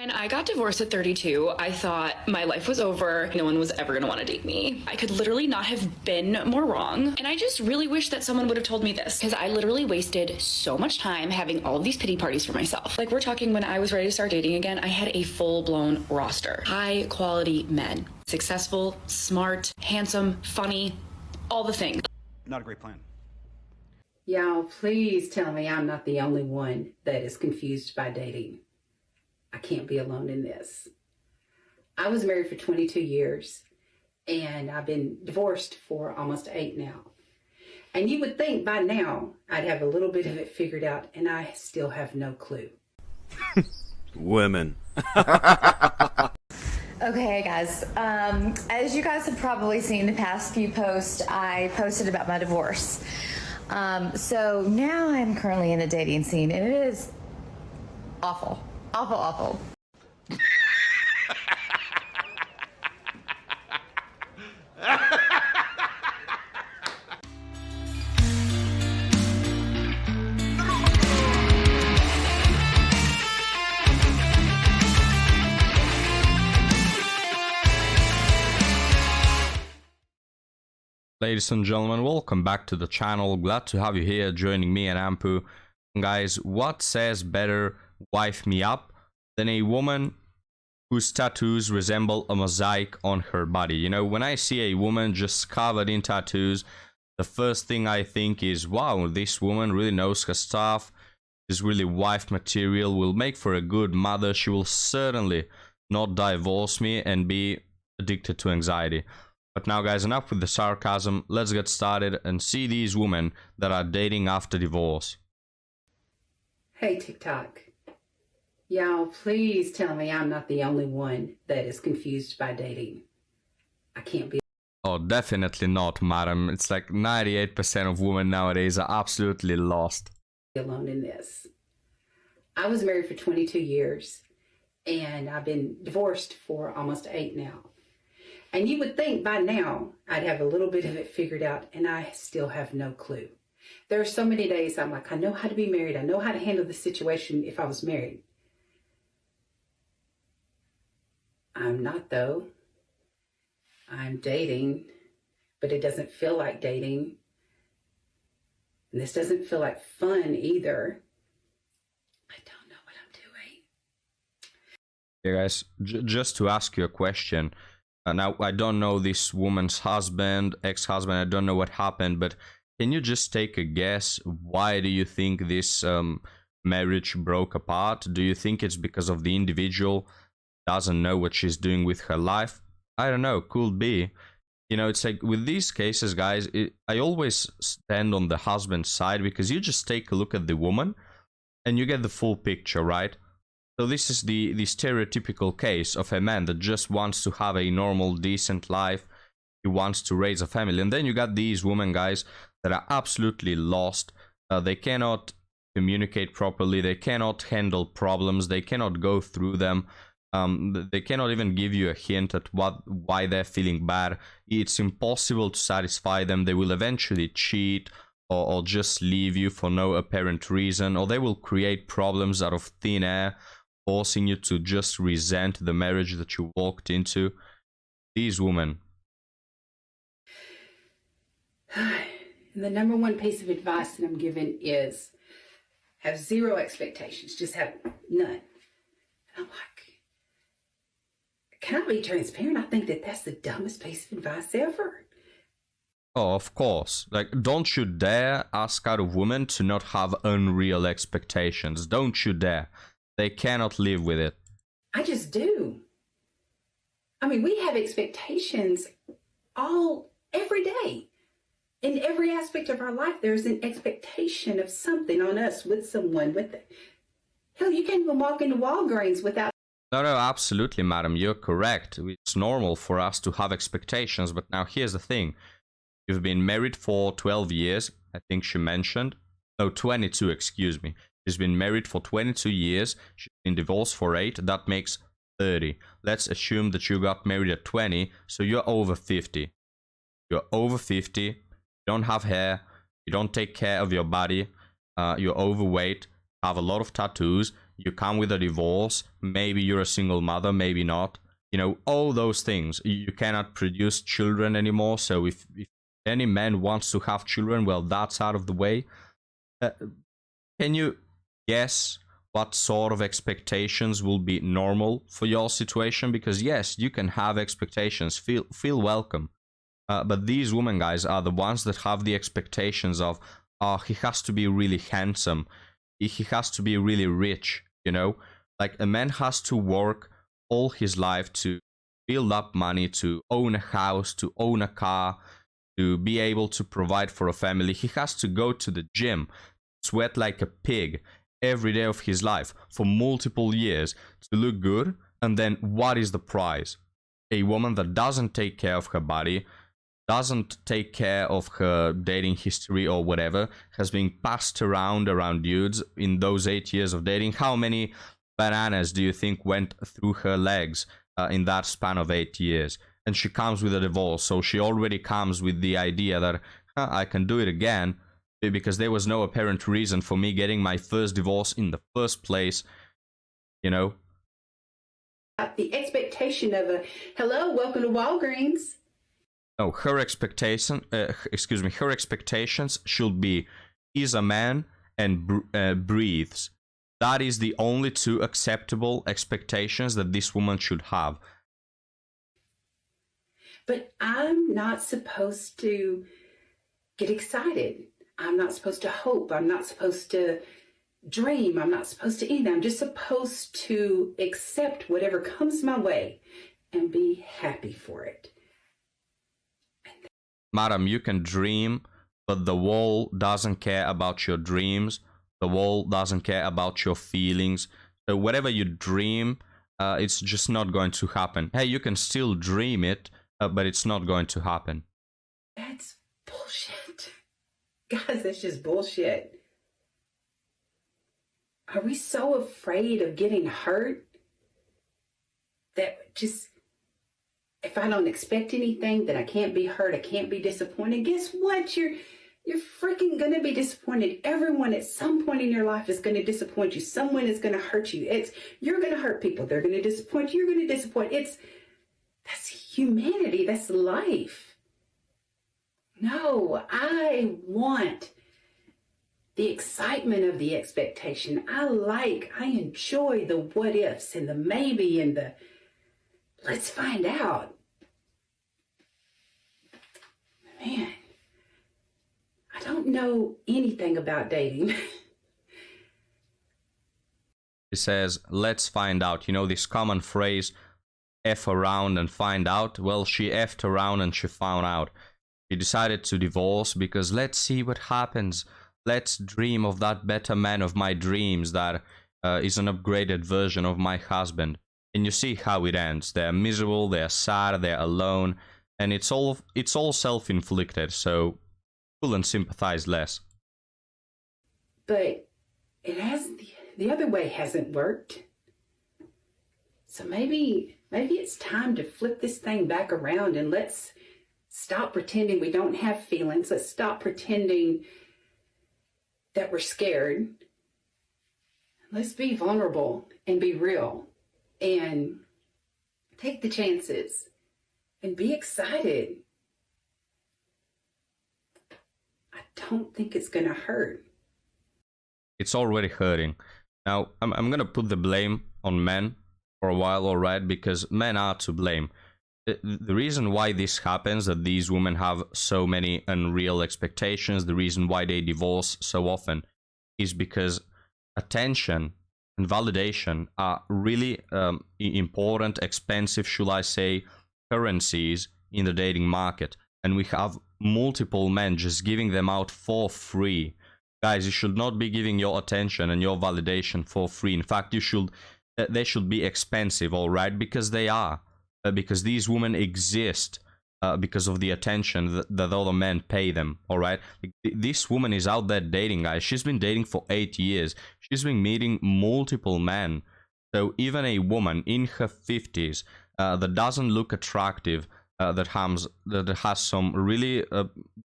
When I got divorced at 32, I thought my life was over. No one was ever going to want to date me. I could literally not have been more wrong. And I just really wish that someone would have told me this, because I literally wasted so much time having all of these pity parties for myself. Like, we're talking when I was ready to start dating again, I had a full-blown roster. High quality men. Successful, smart, handsome, funny, all the things. Not a great plan. Y'all, please tell me I'm not the only one that is confused by dating. I can't be alone in this. I was married for 22 years, and I've been divorced for almost 8 now. And you would think by now I'd have a little bit of it figured out, and I still have no clue. Women. Okay, guys. As you guys have probably seen the past few posts, I posted about my divorce. So now I'm currently in the dating scene, and it is awful. Awful, awful. Ladies and gentlemen, welcome back to the channel. Glad to have you here joining me and Ampu. Guys, what says better wife me up than a woman whose tattoos resemble a mosaic on her body? You know, when I see a woman just covered in tattoos, the first thing I think is, wow, this woman really knows her stuff, is really wife material, will make for a good mother. She will certainly not divorce me and be addicted to anxiety. But now, guys, enough with the sarcasm. Let's get started and see these women that are dating after divorce. Hey, TikTok. Y'all, please tell me I'm not the only one that is confused by dating. I can't be Oh, definitely not, madam. It's like 98% of women nowadays are absolutely lost. alone in this. I was married for 22 years, and I've been divorced for almost 8 now. And you would think by now I'd have a little bit of it figured out, and I still have no clue. There are so many days I'm like, I know how to be married. I know how to handle the situation if I was married. I'm not, though. I'm dating, but it doesn't feel like dating. And this doesn't feel like fun either. I don't know what I'm doing. Yeah, guys, just to ask you a question. Now, I don't know this woman's husband, ex-husband. I don't know what happened, but can you just take a guess? Why do you think this marriage broke apart? Do you think it's because of the individual doesn't know what she's doing with her life? I don't know. Could be. You know, it's like with these cases, guys, I always stand on the husband's side, because you just take a look at the woman and you get the full picture, right? So this is the stereotypical case of a man that just wants to have a normal, decent life. He wants to raise a family. And then you got these women, guys, that are absolutely lost. They cannot communicate properly. They cannot handle problems. They cannot go through them. They cannot even give you a hint at why they're feeling bad. It's impossible to satisfy them. They will eventually cheat or just leave you for no apparent reason, or they will create problems out of thin air, forcing you to just resent the marriage that you walked into. These women. The number one piece of advice that I'm giving is have zero expectations. Just have none. And I'm like, can I be transparent? I think that that's the dumbest piece of advice ever. Oh, of course. Like, don't you dare ask out of women to not have unreal expectations. Don't you dare. They cannot live with it. I just do. I mean, we have expectations every day. In every aspect of our life, there's an expectation of something on us with someone with it. Hell, you can't even walk into Walgreens without. No, absolutely, madam. You're correct. It's normal for us to have expectations. But now here's the thing. You've been married for 12 years, I think she mentioned. No, 22, excuse me. She's been married for 22 years. She's been divorced for 8. That makes 30. Let's assume that you got married at 20, so you're over 50. You're over 50. You don't have hair. You don't take care of your body. You're overweight. Have a lot of tattoos. you come with a divorce, maybe you're a single mother, maybe not, all those things. You cannot produce children anymore, so if any man wants to have children, well, that's out of the way. Can you guess what sort of expectations will be normal for your situation? Because yes, you can have expectations, feel welcome. But these women, guys, are the ones that have the expectations of, oh, he has to be really handsome, he has to be really rich, Like, a man has to work all his life to build up money, to own a house, to own a car, to be able to provide for a family. He has to go to the gym, sweat like a pig every day of his life for multiple years to look good. And then what is the prize? A woman that doesn't take care of her body, doesn't take care of her dating history or whatever, has been passed around dudes in those 8 years of dating. How many bananas do you think went through her legs in that span of 8 years? And she comes with a divorce, so she already comes with the idea that I can do it again, because there was no apparent reason for me getting my first divorce in the first place, The expectation of a, hello, welcome to Walgreens. No, her expectations should be, is a man and breathes. That is the only two acceptable expectations that this woman should have. But I'm not supposed to get excited. I'm not supposed to hope. I'm not supposed to dream. I'm not supposed to eat. I'm just supposed to accept whatever comes my way and be happy for it. Madam, you can dream, but the wall doesn't care about your dreams. The wall doesn't care about your feelings. So whatever you dream, it's just not going to happen. Hey, you can still dream it, but it's not going to happen. That's bullshit. Guys, that's just bullshit. Are we so afraid of getting hurt that just, if I don't expect anything, then I can't be hurt, I can't be disappointed? Guess what? You're freaking going to be disappointed. Everyone at some point in your life is going to disappoint you. Someone is going to hurt you. You're going to hurt people. They're going to disappoint you. You're going to disappoint. That's humanity. That's life. No, I want the excitement of the expectation. I enjoy the what ifs and the maybe and the let's find out. Man, I don't know anything about dating. He says, let's find out. This common phrase, F around and find out. Well, she F'd around and she found out. She decided to divorce because let's see what happens. Let's dream of that better man of my dreams that is an upgraded version of my husband. And you see how it ends. They're miserable, they're sad, they're alone, and it's all self-inflicted, so couldn't sympathize less. But the other way hasn't worked. So maybe it's time to flip this thing back around and let's stop pretending we don't have feelings. Let's stop pretending that we're scared. Let's be vulnerable and be real and take the chances and be excited. I don't think it's going to hurt. It's already hurting. Now, I'm going to put the blame on men for a while, all right, because men are to blame. The reason why this happens, that these women have so many unreal expectations, the reason why they divorce so often, is because attention and validation are really important, expensive, should I say, currencies in the dating market. And we have multiple men just giving them out for free. Guys, you should not be giving your attention and your validation for free. In fact, they should be expensive, all right, because they are. Because these women exist because of the attention that other men pay them, all right? This woman is out there dating, guys. She's been dating for 8 years. She's been meeting multiple men. So even a woman in her 50s that doesn't look attractive, that has some really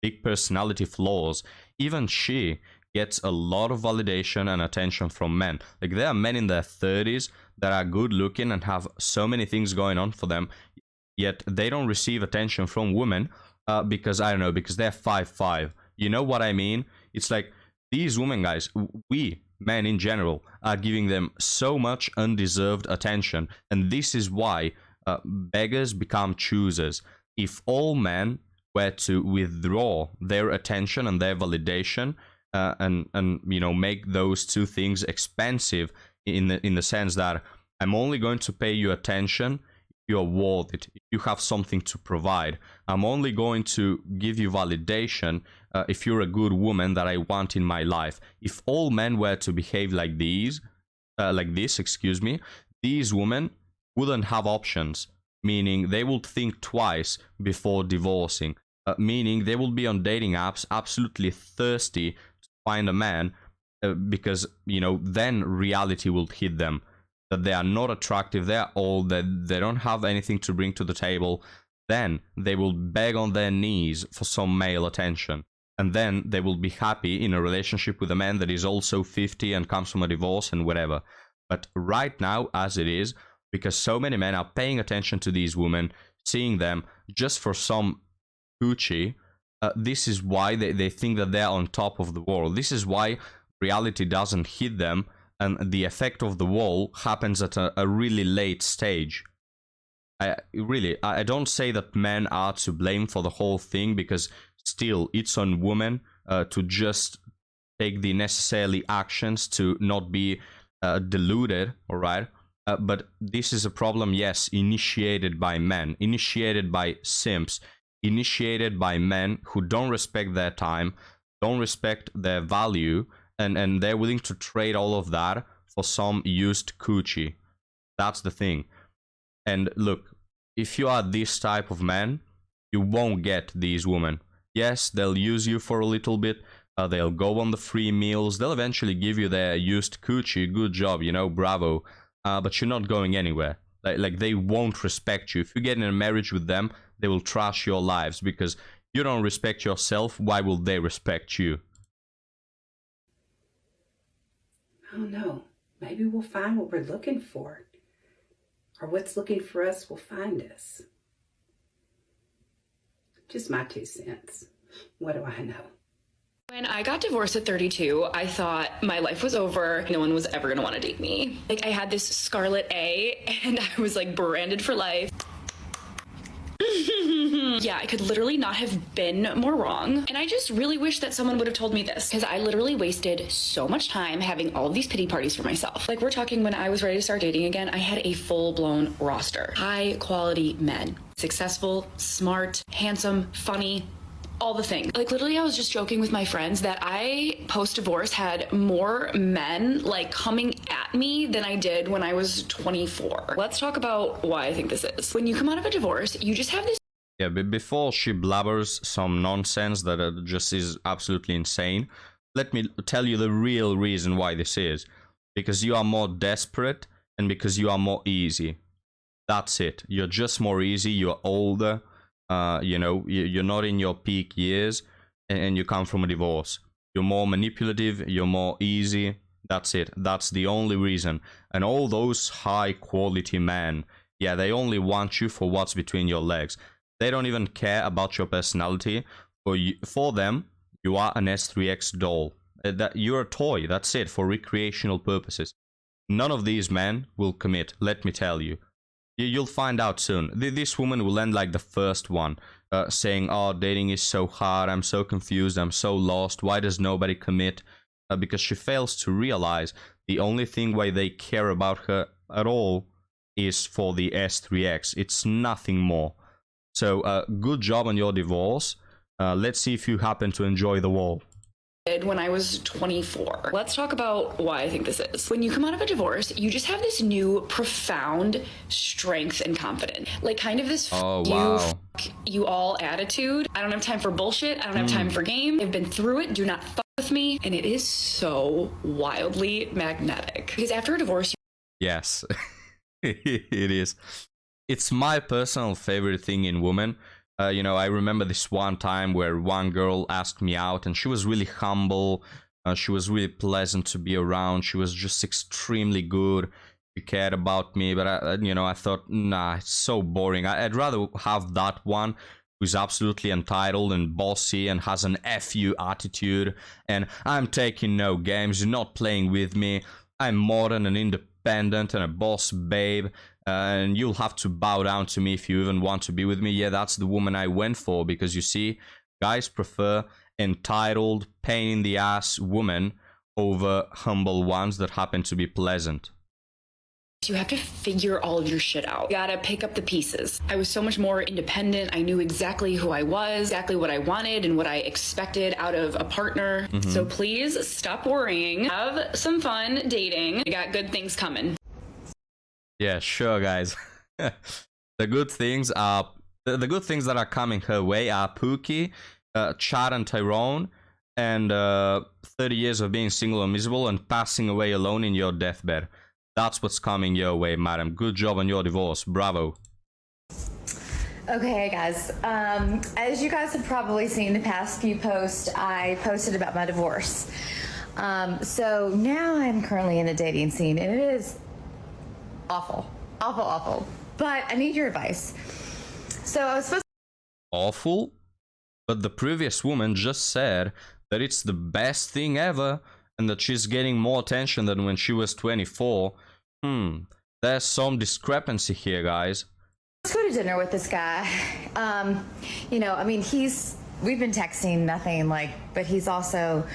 big personality flaws, even she gets a lot of validation and attention from men. Like, there are men in their 30s that are good looking and have so many things going on for them, yet they don't receive attention from women because, I don't know, because they're 5'5". You know what I mean? It's like, these women, guys, we men in general are giving them so much undeserved attention, and this is why beggars become choosers. If all men were to withdraw their attention and their validation, and you know, make those two things expensive in the sense that I'm only going to pay you attention if you're worth it, if you have something to provide. I'm only going to give you validation if you're a good woman that I want in my life. If all men were to behave like this, excuse me, these women wouldn't have options, meaning they would think twice before divorcing, meaning they will be on dating apps absolutely thirsty to find a man, because, you know, then reality will hit them, that they are not attractive, they are old, that they don't have anything to bring to the table. Then they will beg on their knees for some male attention, and then they will be happy in a relationship with a man that is also 50 and comes from a divorce and whatever. But right now, as it is, because so many men are paying attention to these women, seeing them just for some coochie, this is why they think that they're on top of the world. This is why reality doesn't hit them, and the effect of the wall happens at a really late stage. I don't say that men are to blame for the whole thing, because still it's on women to just take the necessary actions to not be deluded, all right? But this is a problem, yes, initiated by men, initiated by simps, initiated by men who don't respect their time, don't respect their value, and they're willing to trade all of that for some used coochie. That's the thing. And look, if you are this type of man, you won't get these women. Yes, they'll use you for a little bit, they'll go on the free meals, they'll eventually give you their used coochie, good job, you know, bravo, but you're not going anywhere. Like they won't respect you. If you get in a marriage with them, they will trash your lives, because you don't respect yourself. Why will they respect you? I don't know. Maybe we'll find what we're looking for. Or what's looking for us will find us. Just my 2 cents. What do I know? When I got divorced at 32, I thought my life was over. No one was ever going to want to date me. Like, I had this scarlet A, and I was like branded for life. Yeah, I could literally not have been more wrong. And I just really wish that someone would have told me this, because I literally wasted so much time having all of these pity parties for myself. Like, we're talking when I was ready to start dating again, I had a full-blown roster. High quality men. Successful, smart, handsome, funny, all the things. Like, literally, I was just joking with my friends that I, post-divorce, had more men, like, coming at me than I did when I was 24. Let's talk about why I think this is. When you come out of a divorce, you just have this... Yeah, but before she blabbers some nonsense that just is absolutely insane, let me tell you the real reason why this is. Because you are more desperate, and because you are more easy. That's it. You're just more easy, you're older, you know, you're not in your peak years, and you come from a divorce. You're more manipulative, you're more easy. That's it. That's the only reason. And all those high quality men, yeah, they only want you for what's between your legs. They don't even care about your personality. For them, you are an S3X doll. That you're a toy. That's it, for recreational purposes. None of these men will commit, let me tell you. You'll find out soon. This woman will end like the first one, saying, oh, dating is so hard, I'm so confused, I'm so lost, why does nobody commit? Because she fails to realize the only thing why they care about her at all is for the S3X. It's nothing more. So, good job on your divorce. Let's see if you happen to enjoy the wall. When I was 24. Let's talk about why I think this is. When you come out of a divorce, you just have this new profound strength and confidence. Like, kind of this oh, wow. You all attitude. I don't have time for bullshit. I don't have time for game. I've been through it. Do not fuck with me. And it is so wildly magnetic. Because after a divorce... Yes, it is. It's my personal favorite thing in women. You know, I remember this one time where one girl asked me out, and she was really humble, She was really pleasant to be around. She was just extremely good. She cared about me, but I thought, nah, it's so boring. I'd rather have that one who's absolutely entitled and bossy and has an FU attitude, and I'm taking no games, you're not playing with me, I'm modern and independent and a boss babe, and you'll have to bow down to me if you even want to be with me. Yeah, that's the woman I went for, because you see, guys prefer entitled, pain in the ass women over humble ones that happen to be pleasant. You have to figure all of your shit out. You gotta pick up the pieces. I was so much more independent. I knew exactly who I was, exactly what I wanted and what I expected out of a partner. So please stop worrying. Have some fun dating. You got good things coming. Yeah, sure, guys. The good things that are coming her way are Pookie, Chad and Tyrone, and 30 years of being single and miserable and passing away alone in your deathbed. That's what's coming your way, madam. Good job on your divorce. Bravo. Okay, guys. As you guys have probably seen the past few posts, I posted about my divorce. So now I'm currently in the dating scene, and it is awful, awful, awful. But I need your advice. So I was supposed Awful? But the previous woman just said that it's the best thing ever and that she's getting more attention than when she was 24. There's some discrepancy here, guys. to go to dinner with this guy. We've been texting, nothing, but he's also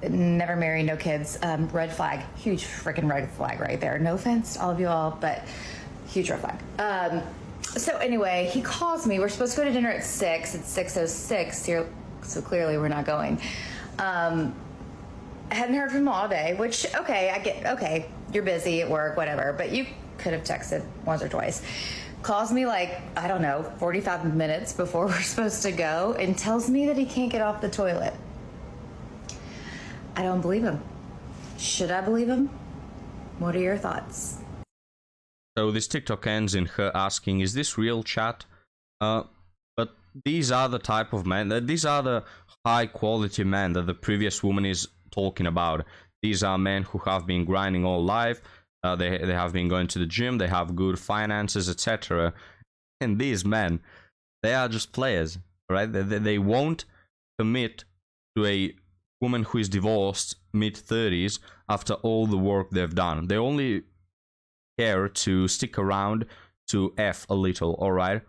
never married, no kids. Red flag, huge freaking red flag right there. No offense to all of you all, but huge red flag. So anyway, he calls me. We're supposed to go to dinner at 6. It's 6:06 here, so clearly we're not going. I hadn't heard from him all day, which, okay, you're busy at work, whatever, but you could have texted once or twice. Calls me 45 minutes before we're supposed to go and tells me that he can't get off the toilet. I don't believe him. Should I believe him? What are your thoughts? So this TikTok ends in her asking, is this real, chat? But these are the type of men, these are the high quality men that the previous woman is talking about. These are men who have been grinding all life. They have been going to the gym. They have good finances, etc. And these men, they are just players, right? They won't commit to a woman who is divorced mid-30s after all the work they've done. They only care to stick around to F a little, all right?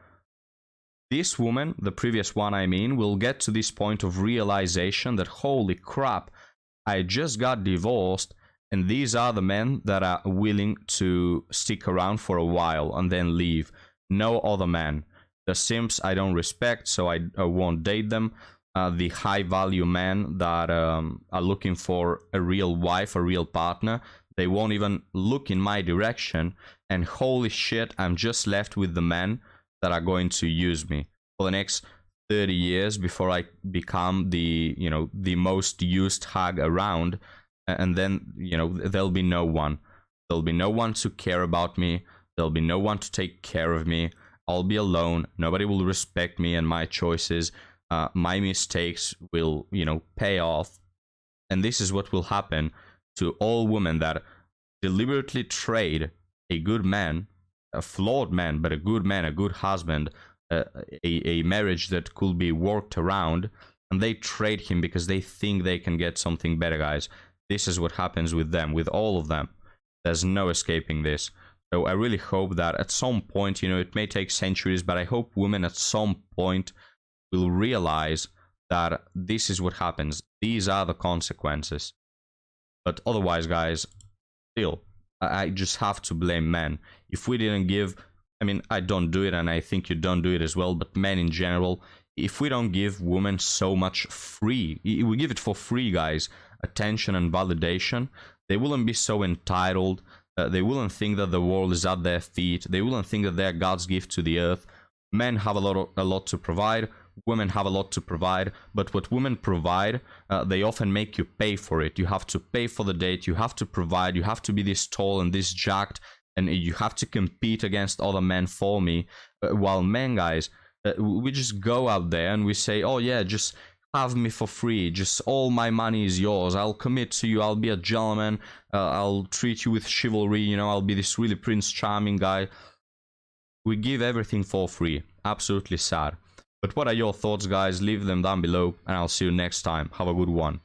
This woman, the previous one I mean, will get to this point of realization that, holy crap, I just got divorced, and these are the men that are willing to stick around for a while and then leave. No other men. The simps I don't respect, so I won't date them. The high-value men that are looking for a real wife, a real partner, they won't even look in my direction. And holy shit, I'm just left with the men that are going to use me for the next 30 years before I become the most used hag around. And then, there'll be no one. There'll be no one to care about me. There'll be no one to take care of me. I'll be alone. Nobody will respect me and my choices. My mistakes will, pay off. And this is what will happen to all women that deliberately trade a good man, a flawed man, but a good man, a good husband, a marriage that could be worked around, and they trade him because they think they can get something better, guys. This is what happens with them, with all of them. There's no escaping this. So I really hope that at some point, it may take centuries, but I hope women at some point will realize that this is what happens. These are the consequences. But otherwise, guys, still, I just have to blame men. If we didn't give, I don't do it, and I think you don't do it as well, but men in general, if we don't give women so much free, we give it for free, guys, attention and validation, they wouldn't be so entitled. They wouldn't think that the world is at their feet. They wouldn't think that they're God's gift to the earth. Men have a lot to provide. Women have a lot to provide, but what women provide, they often make you pay for it. You have to pay for the date, you have to provide, you have to be this tall and this jacked, and you have to compete against other men for me. While men, guys, we just go out there and we say, oh yeah, just have me for free, just all my money is yours, I'll commit to you, I'll be a gentleman, I'll treat you with chivalry, you know, I'll be this really Prince Charming guy. We give everything for free. Absolutely sad. But what are your thoughts, guys? Leave them down below, and I'll see you next time. Have a good one.